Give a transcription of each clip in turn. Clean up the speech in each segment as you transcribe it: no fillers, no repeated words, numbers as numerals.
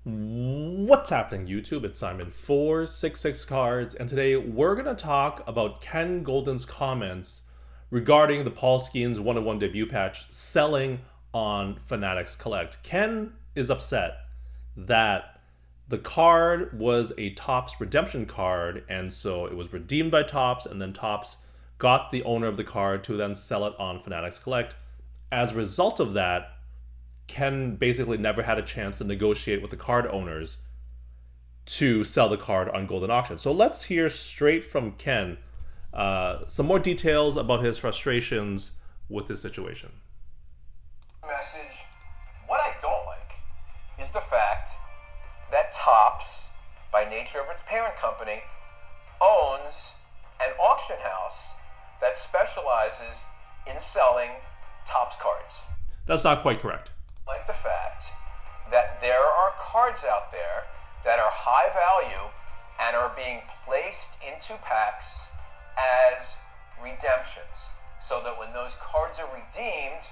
What's happening, YouTube? It's Simon466cards, and today we're going to talk about Ken Goldin's comments regarding the Paul Skeens 1-on-1 debut patch selling on Fanatics Collect. Ken is upset that the card was a Topps redemption card, and so it was redeemed by Topps, and then Topps got the owner of the card to then sell it on Fanatics Collect. As a result of that, Ken basically never had a chance to negotiate with the card owners to sell the card on Goldin auction. So let's hear straight from Ken some more details about his frustrations with this situation. Message. What I don't like is the fact that Topps, by nature of its parent company, owns an auction house that specializes in selling Topps cards. That's not quite correct. Like the fact that there are cards out there that are high value and are being placed into packs as redemptions, so that when those cards are redeemed,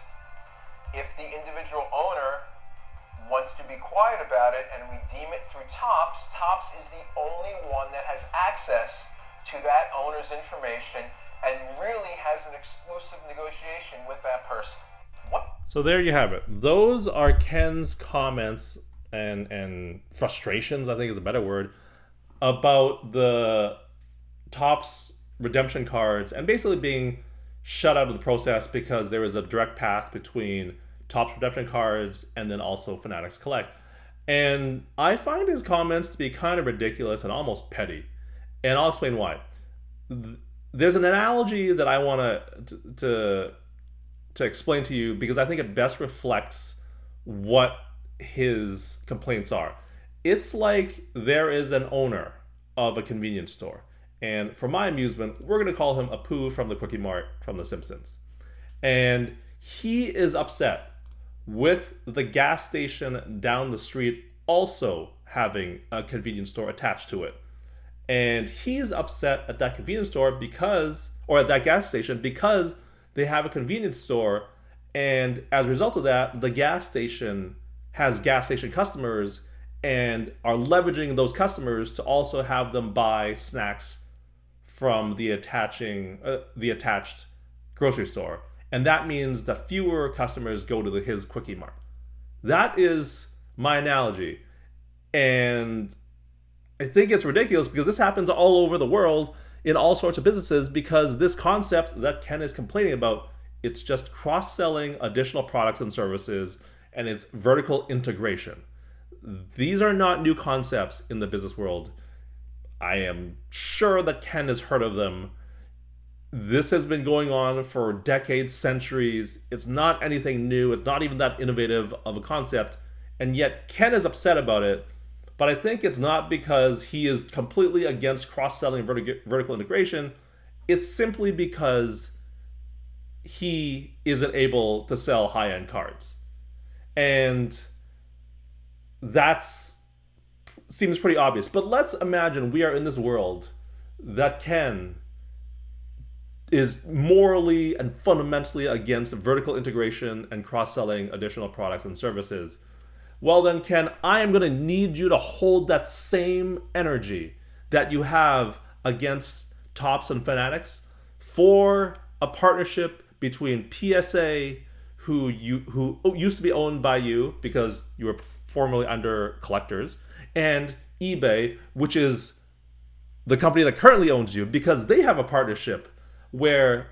if the individual owner wants to be quiet about it and redeem it through Topps, Topps is the only one that has access to that owner's information and really has an exclusive negotiation with that person. So there you have it. Those are Ken's comments and frustrations, I think is a better word, about the Topps redemption cards and basically being shut out of the process because there is a direct path between Topps redemption cards and then also Fanatics Collect. And I find his comments to be kind of ridiculous and almost petty. And I'll explain why. There's an analogy that I want to explain to you because I think it best reflects what his complaints are. It's like there is an owner of a convenience store, and for my amusement, we're going to call him Apu from the Quickie Mart from The Simpsons. And he is upset with the gas station down the street also having a convenience store attached to it. And he's upset at that convenience store because, or at that gas station because they have a convenience store, and as a result of that, the gas station has gas station customers and are leveraging those customers to also have them buy snacks from the attached grocery store. And that means that fewer customers go to his Quickie Mart. That is my analogy. And I think it's ridiculous because this happens all over the world in all sorts of businesses, because this concept that Ken is complaining about, it's just cross-selling additional products and services, and it's vertical integration. These are not new concepts in the business world. I am sure that Ken has heard of them. This has been going on for decades, centuries. It's not anything new. It's not even that innovative of a concept, and yet Ken is upset about it. But I think it's not because he is completely against cross-selling vertical integration. It's simply because he isn't able to sell high-end cards. And that seems pretty obvious. But let's imagine we are in this world that Ken is morally and fundamentally against vertical integration and cross-selling additional products and services. Well then, Ken, I am going to need you to hold that same energy that you have against Topps and Fanatics for a partnership between PSA, who used to be owned by you because you were formerly under collectors, and eBay, which is the company that currently owns you, because they have a partnership where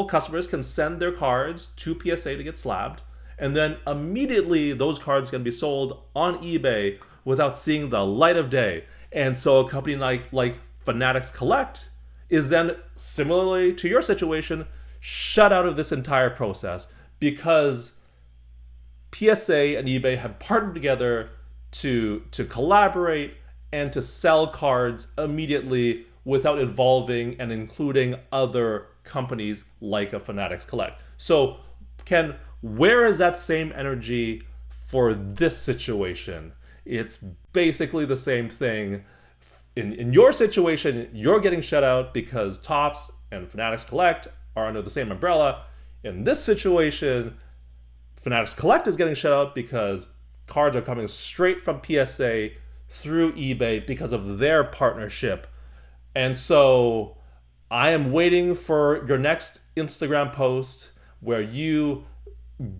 customers can send their cards to PSA to get slabbed, and then immediately those cards can be sold on eBay without seeing the light of day. And so a company like Fanatics Collect is then, similarly to your situation, shut out of this entire process because PSA and eBay have partnered together to collaborate and to sell cards immediately without involving and including other companies like a Fanatics Collect. So, Ken, where is that same energy for this situation? It's basically the same thing. In your situation, you're getting shut out because Topps and Fanatics Collect are under the same umbrella. In this situation, Fanatics Collect is getting shut out because cards are coming straight from PSA through eBay because of their partnership. And so I am waiting for your next Instagram post where you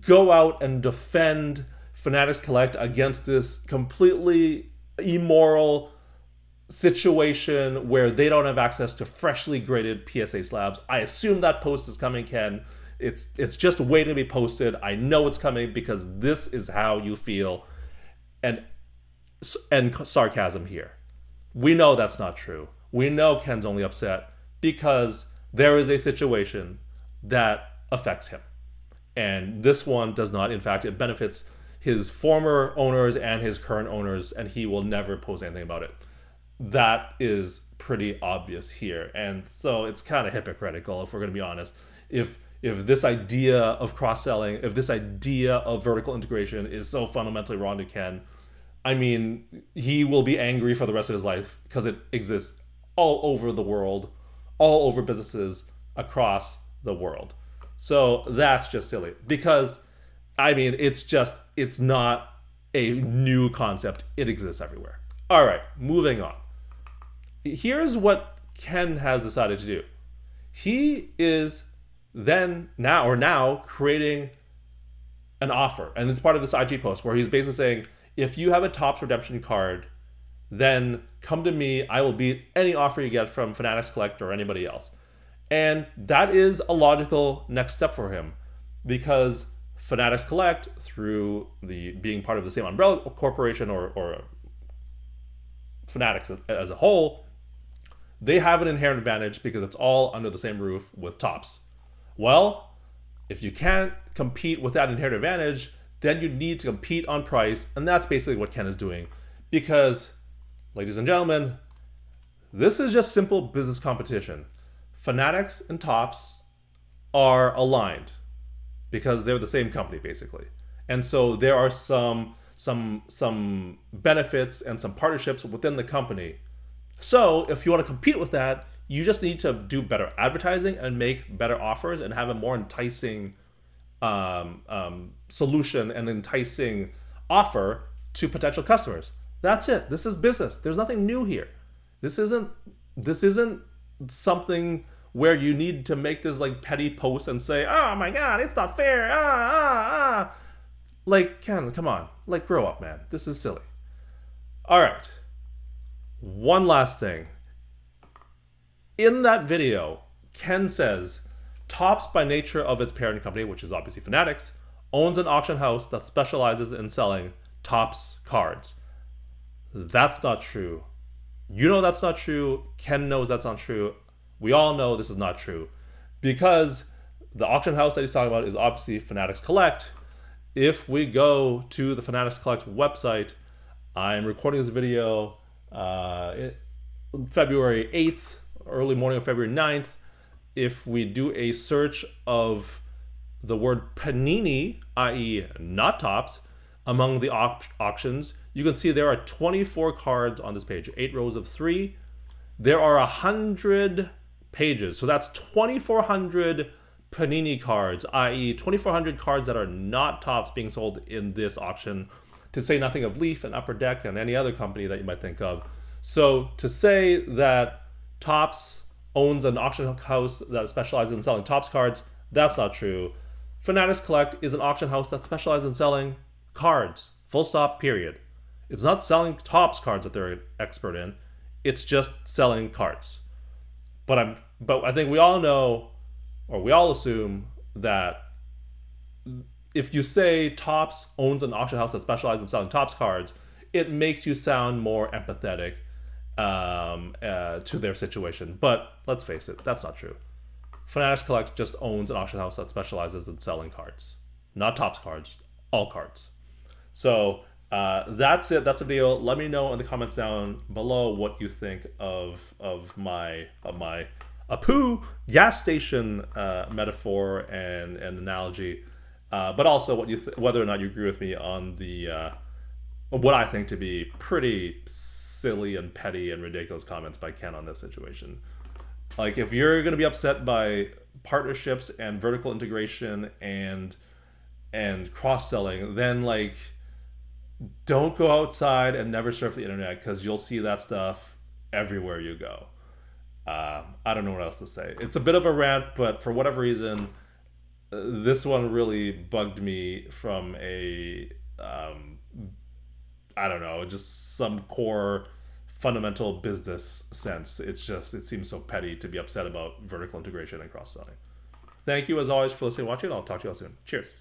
go out and defend Fanatics Collect against this completely immoral situation where they don't have access to freshly graded PSA slabs. I assume that post is coming, Ken. It's just waiting to be posted. I know it's coming because this is how you feel. And sarcasm here. We know that's not true. We know Ken's only upset because there is a situation that affects him. And this one does not. In fact, it benefits his former owners and his current owners, and he will never post anything about it. That is pretty obvious here. And so it's kind of hypocritical, if we're going to be honest. If this idea of cross-selling, if this idea of vertical integration is so fundamentally wrong to Ken, I mean, he will be angry for the rest of his life because it exists all over the world, all over businesses across the world. So that's just silly because, I mean, it's not a new concept. It exists everywhere. All right, moving on. Here's what Ken has decided to do. He is now creating an offer. And it's part of this IG post where he's basically saying, if you have a Topps redemption card, then come to me. I will beat any offer you get from Fanatics Collect or anybody else. And that is a logical next step for him because Fanatics Collect, through the being part of the same umbrella corporation or Fanatics as a whole, they have an inherent advantage because it's all under the same roof with Topps. Well, if you can't compete with that inherent advantage, then you need to compete on price, and that's basically what Ken is doing. Because, ladies and gentlemen, this is just simple business competition. Fanatics and Topps are aligned because they're the same company, basically. And so there are some benefits and some partnerships within the company. So if you want to compete with that, you just need to do better advertising and make better offers and have a more enticing solution and enticing offer to potential customers. That's it. This is business. There's nothing new here. This isn't something where you need to make this like petty post and say, oh my God, it's not fair. Like, Ken, come on. Like, grow up, man. This is silly. All right. One last thing. In that video, Ken says, Topps, by nature of its parent company, which is obviously Fanatics, owns an auction house that specializes in selling Topps cards. That's not true. You know that's not true. Ken knows that's not true. We all know this is not true because the auction house that he's talking about is obviously Fanatics Collect. If we go to the Fanatics Collect website, I'm recording this video February 8th, early morning of February 9th. If we do a search of the word Panini, i.e. not Topps, among the auctions, you can see there are 24 cards on this page, 8 rows of 3. There are 100 pages, so that's 2,400 Panini cards, i.e. 2,400 cards that are not Topps being sold in this auction, to say nothing of Leaf and Upper Deck and any other company that you might think of. So to say that Topps owns an auction house that specializes in selling Topps cards, that's not true. Fanatics Collect is an auction house that specializes in selling cards, full stop, period. It's not selling Topps cards that they're an expert in. It's just selling cards. But I think we all know, or we all assume, that if you say Topps owns an auction house that specializes in selling Topps cards, it makes you sound more empathetic to their situation. But let's face it, that's not true. Fanatics Collect just owns an auction house that specializes in selling cards. Not Topps cards, all cards. So that's it. That's the video. Let me know in the comments down below what you think of my Apu gas station metaphor and analogy, but also what whether or not you agree with me on the what I think to be pretty silly and petty and ridiculous comments by Ken on this situation. Like, if you're going to be upset by partnerships and vertical integration and cross-selling, then like don't go outside and never surf the internet because you'll see that stuff everywhere you go. I don't know what else to say. It's a bit of a rant, but for whatever reason, this one really bugged me from a I don't know, just some core fundamental business sense. It's just it seems so petty to be upset about vertical integration and cross selling. Thank you as always for listening and watching. I'll talk to you all soon. Cheers.